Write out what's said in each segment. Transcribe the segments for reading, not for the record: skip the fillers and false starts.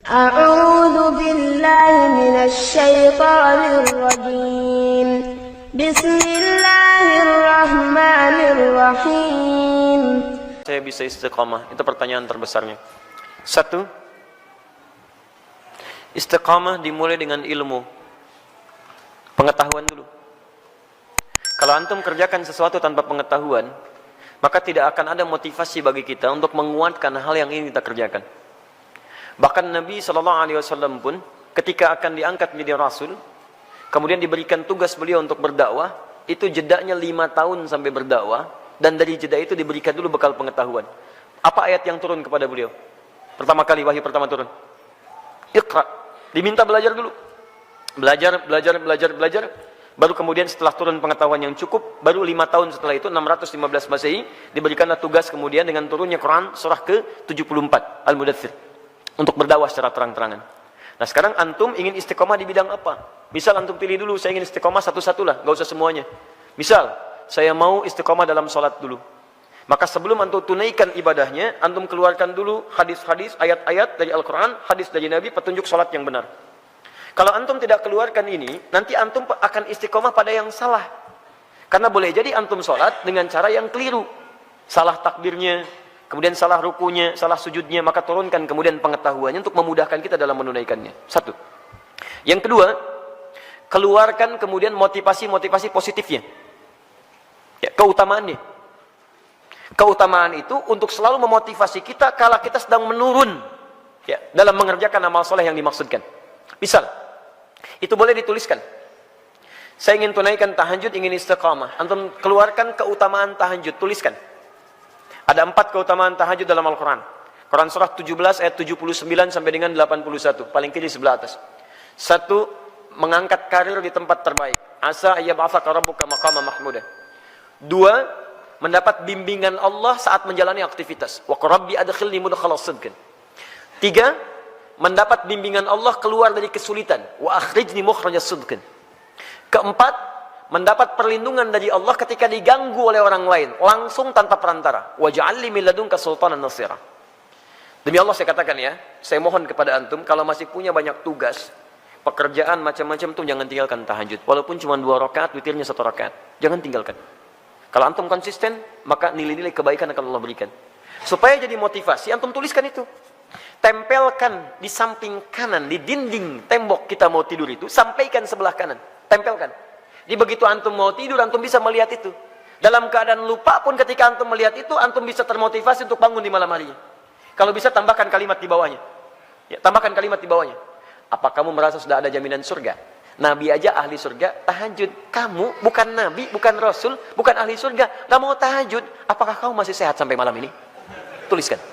أعوذ بالله من الشيطان الرجيم بسم الله الرحمن الرحيم. Saya bisa istiqamah? Itu pertanyaan terbesarnya. Satu, istiqamah dimulai dengan ilmu, pengetahuan dulu. Kalau antum kerjakan sesuatu tanpa pengetahuan, maka tidak akan ada motivasi bagi kita untuk menguatkan hal yang ingin kita kerjakan. Bahkan Nabi SAW pun ketika akan diangkat menjadi Rasul, kemudian diberikan tugas beliau untuk berdakwah, itu jedanya 5 tahun sampai berdakwah, dan dari jeda itu diberikan dulu bekal pengetahuan. Apa ayat yang turun kepada beliau? Pertama kali wahyu pertama turun, Iqra. Diminta belajar dulu. Belajar. Baru kemudian setelah turun pengetahuan yang cukup, baru 5 tahun setelah itu, 615 Masehi, diberikanlah tugas kemudian dengan turunnya Quran surah ke-74 Al-Mudaththir untuk berdakwah secara terang-terangan. Nah sekarang antum ingin istiqomah di bidang apa? Misal antum pilih dulu, saya ingin istiqomah satu-satu lah, gak usah semuanya. Misal saya mau istiqomah dalam sholat dulu, maka sebelum antum tunaikan ibadahnya, antum keluarkan dulu hadis-hadis, ayat-ayat dari Al-Quran, hadis dari Nabi, petunjuk sholat yang benar. Kalau antum tidak keluarkan ini, nanti antum akan istiqomah pada yang salah. Karena boleh jadi antum sholat dengan cara yang keliru. Salah takbirnya, kemudian salah rukunya, salah sujudnya, maka turunkan kemudian pengetahuannya untuk memudahkan kita dalam menunaikannya. Satu. Yang kedua, keluarkan kemudian motivasi-motivasi positifnya. Ya, keutamaannya. Keutamaan itu untuk selalu memotivasi kita kala kita sedang menurun, ya, dalam mengerjakan amal soleh yang dimaksudkan. Misal, itu boleh dituliskan. Saya ingin tunaikan tahajud, ingin istiqamah. Antum keluarkan keutamaan tahajud, tuliskan. Ada 4 keutamaan tahajud dalam Al-Quran. Quran surah 17 ayat 79 sampai dengan 81. Paling kiri sebelah atas. 1, mengangkat karir di tempat terbaik. Asa ayyab'atsaka rabbuka maqaman mahmuda. 2, mendapat bimbingan Allah saat menjalani aktivitas. Wa qur rabbi adkhilni mudkhala sidqin. 3, mendapat bimbingan Allah keluar dari kesulitan. Wa akhrijni mukhrajas sidqin. 4, mendapat perlindungan dari Allah ketika diganggu oleh orang lain, langsung tanpa perantara. Waj'alni min ladunka sultanan nasira. Demi Allah saya katakan ya, saya mohon kepada antum, kalau masih punya banyak tugas, pekerjaan macam-macam tuh jangan tinggalkan tahajud. Walaupun cuma 2 rakaat, witirnya 1 rakaat. Jangan tinggalkan. Kalau antum konsisten, maka nilai-nilai kebaikan akan Allah berikan. Supaya jadi motivasi, antum tuliskan itu. Tempelkan di samping kanan, di dinding tembok kita mau tidur itu, sampaikan sebelah kanan. Tempelkan. Jadi begitu antum mau tidur, antum bisa melihat itu. Dalam keadaan lupa pun ketika antum melihat itu, antum bisa termotivasi untuk bangun di malam harinya. Kalau bisa tambahkan kalimat di bawahnya. Ya, tambahkan kalimat di bawahnya. Apa kamu merasa sudah ada jaminan surga? Nabi aja ahli surga, tahajud. Kamu bukan Nabi, bukan Rasul, bukan ahli surga, gak mau tahajud. Apakah kamu masih sehat sampai malam ini? Tuliskan.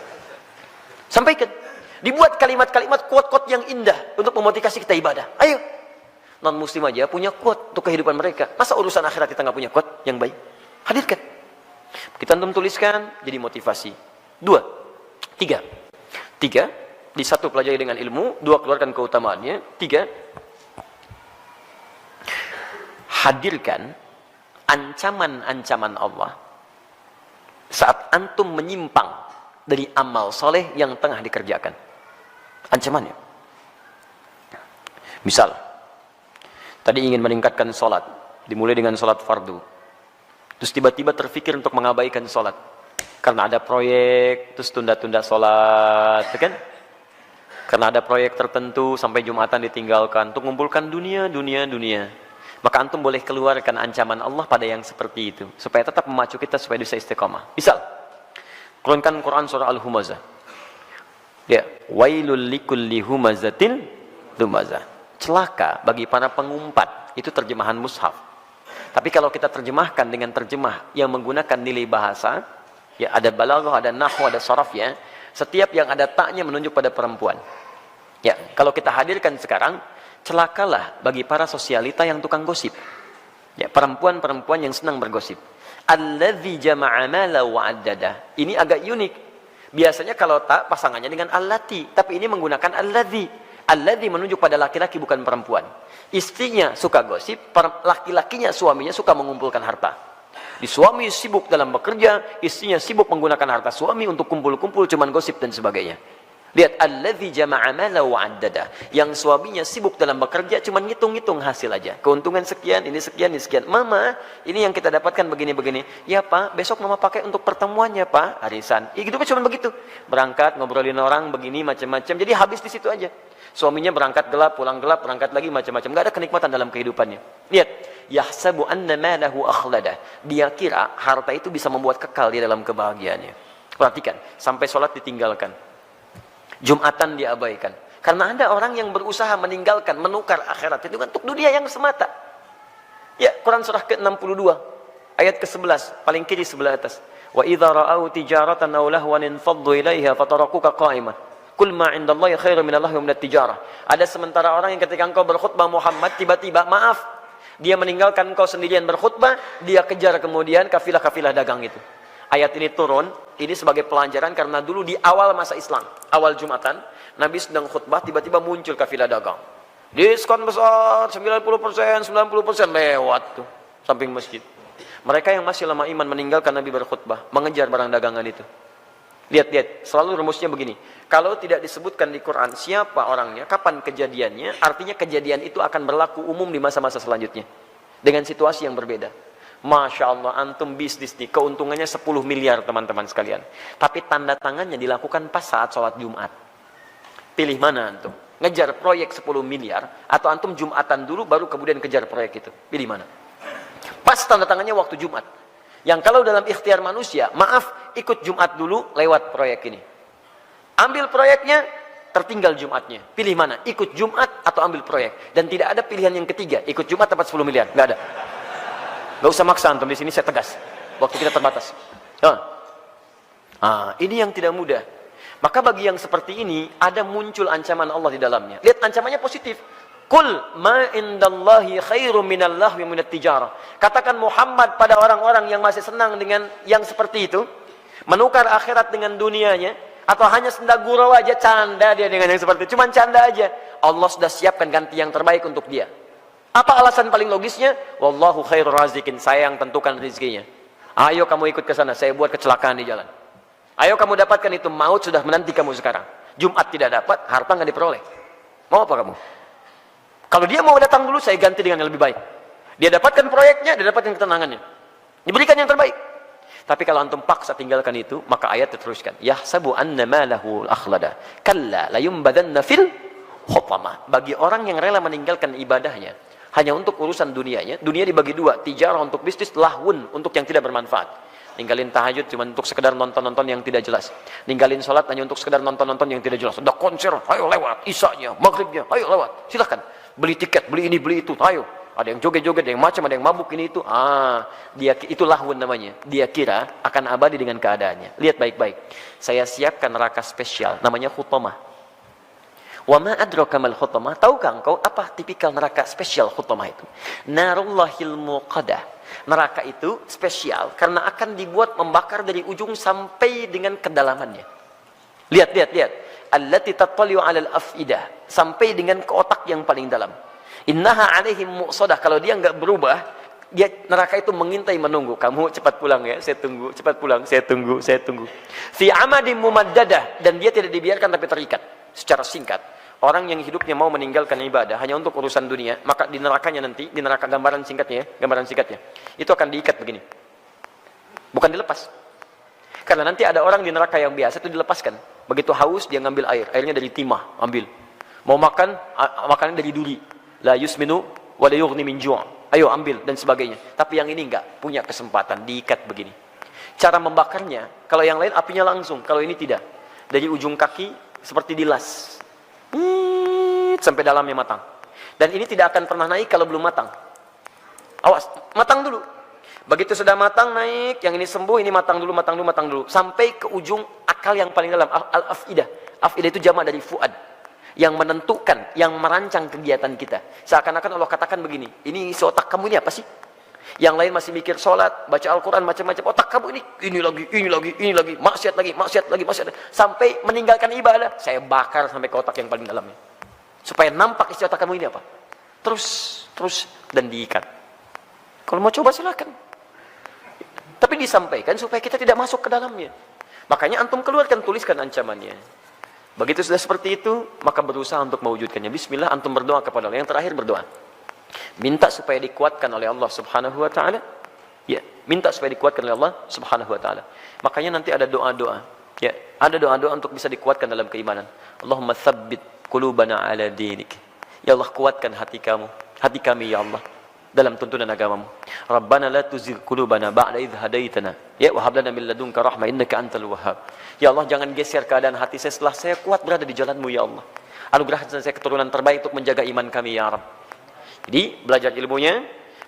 Sampaikan. Dibuat kalimat-kalimat quote-quote yang indah untuk memotivasi kita ibadah. Ayo. Non-muslim aja punya quote untuk kehidupan mereka. Masa urusan akhirat kita nggak punya quote yang baik? Hadirkan. Kita antum tuliskan, jadi motivasi. 2, 3. 3, di 1 pelajari dengan ilmu, 2 keluarkan keutamaannya, 3, hadirkan ancaman-ancaman Allah saat antum menyimpang dari amal soleh yang tengah dikerjakan. Ancamannya. Misal, tadi ingin meningkatkan sholat, dimulai dengan sholat fardu. Terus tiba-tiba terfikir untuk mengabaikan sholat. Karena ada proyek, terus tunda-tunda sholat, kan? Karena ada proyek tertentu, sampai Jumatan ditinggalkan, untuk mengumpulkan dunia. Maka antum boleh keluarkan ancaman Allah pada yang seperti itu, supaya tetap memacu kita supaya bisa istiqamah. Misal, turunkan Quran surah Al-Humazah. Ya, wailul likulli humazatin lumazah. Celaka bagi para pengumpat. Itu terjemahan mushaf. Tapi kalau kita terjemahkan dengan terjemah yang menggunakan nilai bahasa, ya ada balaghah, ada nahwu, ada sharaf ya. Setiap yang ada taknya menunjuk pada perempuan. Ya, kalau kita hadirkan sekarang, celakalah bagi para sosialita yang tukang gosip. Ya, perempuan-perempuan yang senang bergosip. Alladzi jama'a mala wa 'addada. Ini agak unik. Biasanya kalau tak pasangannya dengan allati, tapi ini menggunakan alladzi. Alladzi menunjuk pada laki-laki bukan perempuan. Istrinya suka gosip, laki-lakinya suaminya suka mengumpulkan harta. Di suami sibuk dalam bekerja, istrinya sibuk menggunakan harta suami untuk kumpul-kumpul cuman gosip dan sebagainya. Lihat, alladzi jama'a mala wa 'addada. Yang suaminya sibuk dalam bekerja, cuma ngitung-ngitung hasil aja. Keuntungan sekian, ini sekian, ini sekian. Mama, ini yang kita dapatkan begini-begini. Ya Pak, besok Mama pakai untuk pertemuannya Pak, arisan. Hidupnya cuma begitu. Berangkat, ngobrolin orang begini, macam-macam. Jadi habis di situ aja. Suaminya berangkat gelap, pulang gelap, berangkat lagi, macam-macam. Gak ada kenikmatan dalam kehidupannya. Lihat, yahsabu anna malahu akhlada. Dia kira harta itu bisa membuat kekal di dalam kebahagiaannya. Perhatikan, sampai sholat ditinggalkan. Jumatan diabaikan. Karena ada orang yang berusaha meninggalkan, menukar akhirat itu untuk dunia yang semata. Ya, Quran surah ke-62, ayat ke-11, paling kiri sebelah atas. Wa idza ra'au tijaratan aw lahwan infaddu ilaiha fatarakuka qa'imah. Qul ma 'indallahi khairum minallahi wa minat tijarah. Ada sementara orang yang ketika engkau berkhutbah Muhammad, tiba-tiba maaf, dia meninggalkan engkau sendirian berkhutbah, dia kejar kemudian kafilah-kafilah dagang itu. Ayat ini turun, ini sebagai pelajaran karena dulu di awal masa Islam, awal Jumatan, Nabi sedang khutbah, tiba-tiba muncul kafilah dagang. Diskon besar, 90%, 90% lewat tuh, samping masjid. Mereka yang masih lama iman meninggalkan Nabi berkhutbah, mengejar barang dagangan itu. Lihat, selalu rumusnya begini. Kalau tidak disebutkan di Quran siapa orangnya, kapan kejadiannya, artinya kejadian itu akan berlaku umum di masa-masa selanjutnya. Dengan situasi yang berbeda. Masya Allah, antum bisnis nih, keuntungannya 10 miliar teman-teman sekalian. Tapi tanda tangannya dilakukan pas saat sholat Jumat. Pilih mana antum? Ngejar proyek 10 miliar, atau antum Jumatan dulu baru kemudian kejar proyek itu? Pilih mana? Pas tanda tangannya waktu Jumat. Yang kalau dalam ikhtiar manusia, maaf, ikut Jumat dulu lewat proyek ini. Ambil proyeknya, tertinggal Jumatnya. Pilih mana? Ikut Jumat atau ambil proyek? Dan tidak ada pilihan yang ketiga, ikut Jumat dapat 10 miliar. Nggak ada. Gak usah maksa antum, di sini saya tegas. Waktu kita terbatas. Ini yang tidak mudah. Maka bagi yang seperti ini, ada muncul ancaman Allah di dalamnya. Lihat ancamannya positif. Qul ma indallahi khairum minallahi wa minat tijarah. Katakan Muhammad pada orang-orang yang masih senang dengan yang seperti itu, menukar akhirat dengan dunianya, atau hanya senda gurau aja, canda dia dengan yang seperti itu. Cuman canda aja. Allah sudah siapkan ganti yang terbaik untuk dia. Apa alasan paling logisnya? Wallahu khairur razikin, saya yang tentukan rezekinya. Ayo kamu ikut ke sana, saya buat kecelakaan di jalan. Ayo kamu dapatkan itu, maut sudah menanti kamu sekarang. Jumat tidak dapat, harta nggak diperoleh. Mau apa kamu? Kalau dia mau datang dulu, saya ganti dengan yang lebih baik. Dia dapatkan proyeknya, dia dapatkan ketenangannya. Diberikan yang terbaik. Tapi kalau antum paksa tinggalkan itu, maka ayat diteruskan. Yahsabu anna malahu akhlada. Kalla layumbadanna fil hutamah. Bagi orang yang rela meninggalkan ibadahnya, hanya untuk urusan dunianya, dunia dibagi dua, tijarah untuk bisnis, lahun untuk yang tidak bermanfaat. Ninggalin tahajud cuma untuk sekedar nonton-nonton yang tidak jelas. Ninggalin sholat hanya untuk sekedar nonton-nonton yang tidak jelas. Ada konser, ayo lewat. Isanya, maghribnya, ayo lewat. Silahkan. Beli tiket, beli ini, beli itu, ayo. Ada yang joget-joget, ada yang macam, ada yang mabuk ini itu. Dia itu lahun namanya. Dia kira akan abadi dengan keadaannya. Lihat baik-baik. Saya siapkan neraka spesial, namanya Hutamah. Wa ma adraka mal hutamah? Tahukah engkau apa tipikal neraka spesial Hutamah itu? Narullahil muqadah. Neraka itu spesial karena akan dibuat membakar dari ujung sampai dengan kedalamannya. Lihat. Allati tattali'u 'alal afidah, sampai dengan ke otak yang paling dalam. Innaha 'alaihim mu'sadah. Kalau dia enggak berubah, dia neraka itu mengintai menunggu. Kamu cepat pulang ya, saya tunggu. Cepat pulang, saya tunggu. Fi amadim mumaddadah, dan dia tidak dibiarkan tapi terikat. Secara singkat, orang yang hidupnya mau meninggalkan ibadah hanya untuk urusan dunia, maka di nerakanya nanti, di neraka gambaran singkatnya, itu akan diikat begini. Bukan dilepas. Karena nanti ada orang di neraka yang biasa itu dilepaskan. Begitu haus dia ngambil air, airnya dari timah, ambil. Mau makan, makanan dari duri. La yusminu wa la yughni min ju'. Ayo ambil dan sebagainya. Tapi yang ini enggak punya kesempatan, diikat begini. Cara membakarnya, kalau yang lain apinya langsung, kalau ini tidak. Dari ujung kaki seperti dilas. Sampai dalamnya matang. Dan ini tidak akan pernah naik kalau belum matang. Awas, matang dulu. Begitu sudah matang naik, yang ini sembuh, ini matang dulu. Sampai ke ujung akal yang paling dalam, al-afidah. Afidah itu jamak dari fuad. Yang menentukan, yang merancang kegiatan kita. Seakan-akan Allah katakan begini, ini isi otak kamu ini apa sih? Yang lain masih mikir sholat, baca Al-Quran, macam-macam. Otak kamu ini lagi, maksiat lagi. Sampai meninggalkan ibadah, saya bakar sampai ke otak yang paling dalamnya. Supaya nampak isi otak kamu ini apa. Terus, dan diikat. Kalau mau coba silakan. Tapi disampaikan supaya kita tidak masuk ke dalamnya. Makanya antum keluarkan, tuliskan ancamannya. Begitu sudah seperti itu, maka berusaha untuk mewujudkannya. Bismillah, antum berdoa kepada Allah. Yang terakhir berdoa. Minta supaya dikuatkan oleh Allah Subhanahu wa taala. Ya, minta supaya dikuatkan oleh Allah Subhanahu wa taala. Makanya nanti ada doa-doa. Ya, ada doa-doa untuk bisa dikuatkan dalam keimanan. Allahumma tsabbit qulubana ala dinik. Ya Allah, kuatkan hati kami ya Allah dalam tuntunan agamamu. Rabbana la tuzigh qulubana ba'da idh hadaitana. Ya wa hab lana min ladunka rahmah innaka antal wahhab. Ya Allah, jangan geser keadaan hati saya setelah saya kuat berada di jalan-Mu ya Allah. Anugerahkan saya keturunan terbaik untuk menjaga iman kami ya Rabb. Jadi belajar ilmunya,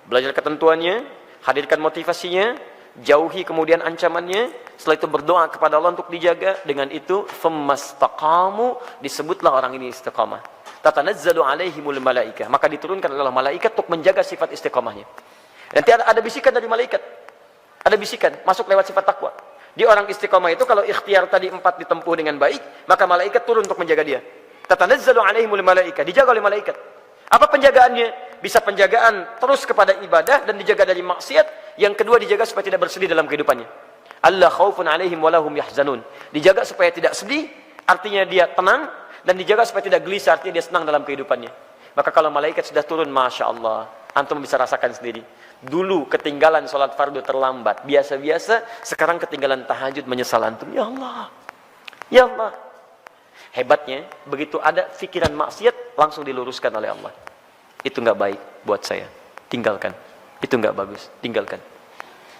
belajar ketentuannya, hadirkan motivasinya, jauhi kemudian ancamannya. Setelah itu berdoa kepada Allah untuk dijaga. Dengan itu famastaqamu, disebutlah orang ini istiqamah. Tatanazzalu alaihimul malaikah, maka diturunkan oleh malaikat untuk menjaga sifat istiqamahnya. Nanti ada bisikan dari malaikat. Ada bisikan masuk lewat sifat takwa. Di orang istiqamah itu kalau ikhtiar tadi 4 ditempuh dengan baik, maka malaikat turun untuk menjaga dia. Tatanazzalu alaihimul malaikah, dijaga oleh malaikat. Apa penjagaannya? Bisa penjagaan terus kepada ibadah dan dijaga dari maksiat. Yang kedua, dijaga supaya tidak bersedih dalam kehidupannya. Allah khaufun alaihim walahum yahzanun. Dijaga supaya tidak sedih, artinya dia tenang. Dan dijaga supaya tidak gelisah, artinya dia senang dalam kehidupannya. Maka kalau malaikat sudah turun, Masya Allah, antum bisa rasakan sendiri. Dulu ketinggalan sholat fardu terlambat, biasa-biasa, sekarang ketinggalan tahajud menyesal antum. Ya Allah, ya Allah. Hebatnya, begitu ada pikiran maksiat, langsung diluruskan oleh Allah. Itu nggak baik buat saya, tinggalkan. Itu nggak bagus, tinggalkan.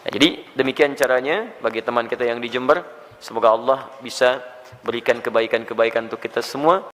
Nah, jadi demikian caranya bagi teman kita yang di Jember. Semoga Allah bisa berikan kebaikan-kebaikan untuk kita semua.